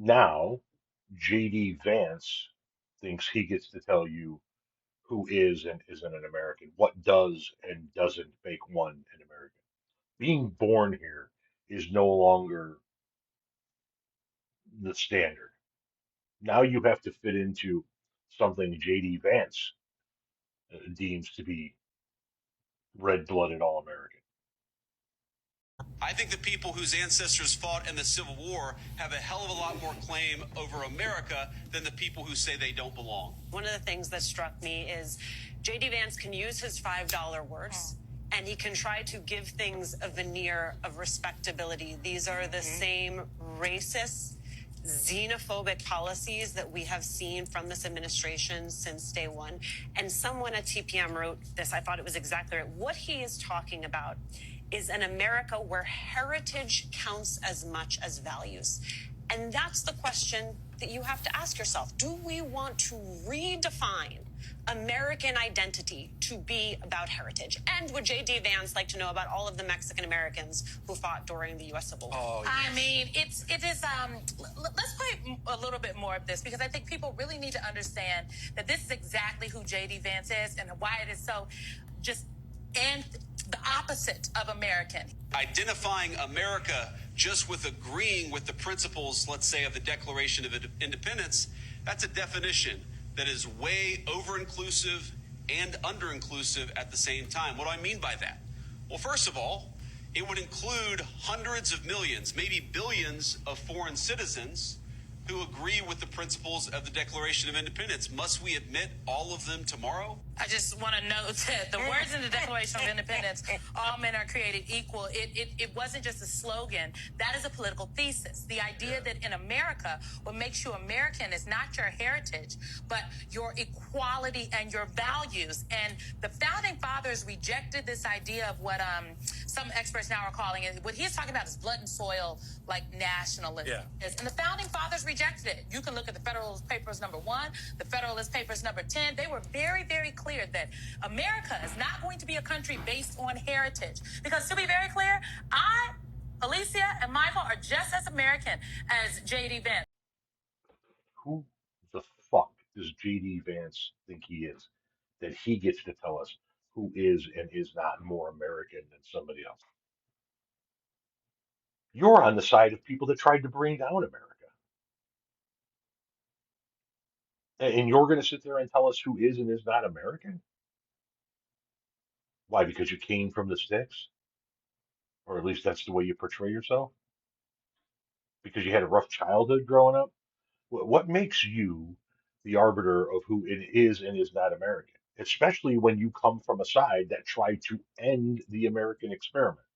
Now, JD Vance thinks he gets to tell you who is and isn't an American, what does and doesn't make one an American. Being born here is no longer the standard. Now you have to fit into something JD Vance deems to be red-blooded all-American. I think the people whose ancestors fought in the Civil War have a hell of a lot more claim over America than the people who say they don't belong. One of the things that struck me is J.D. Vance can use his $5 words and he can try to give things a veneer of respectability. These are the same racist, xenophobic policies that we have seen from this administration since day one. And someone at TPM wrote this. I thought it was exactly right. What he is talking about is an America where heritage counts as much as values. And that's the question that you have to ask yourself. Do we want to redefine American identity to be about heritage? And would J.D. Vance like to know about all of the Mexican Americans who fought during the U.S. Civil War? Oh, yes. I mean, it is, let's play a little bit more of this because I think people really need to understand that this is exactly who J.D. Vance is and why it is so just and the opposite of American. Identifying America just with agreeing with the principles, let's say, of the Declaration of Independence, that's a definition that is way over-inclusive and under-inclusive at the same time. What do I mean by that? Well, first of all, it would include hundreds of millions, maybe billions of foreign citizens who agree with the principles of the Declaration of Independence. Must we admit all of them tomorrow? I just want to note that the words in the Declaration of Independence, all men are created equal, it wasn't just a slogan. That is a political thesis. The idea that in America, what makes you American is not your heritage, but your equality and your values. And the founding fathers rejected this idea of what some experts now are calling it. What he's talking about is blood and soil, like nationalism. Yeah. And the founding fathers rejected it. You can look at the Federalist Papers #1, the Federalist Papers #10. They were very, very clear that America is not going to be a country based on heritage. Because to be very clear, Alicia, and Michael are just as American as J.D. Vance. Who the fuck does JD Vance think he is that he gets to tell us who is and is not more American than somebody else? You're on the side of people that tried to bring down America. And you're going to sit there and tell us who is and is not American? Why? Because you came from the sticks? Or at least that's the way you portray yourself? Because you had a rough childhood growing up? What makes you the arbiter of who it is and is not American? Especially when you come from a side that tried to end the American experiment.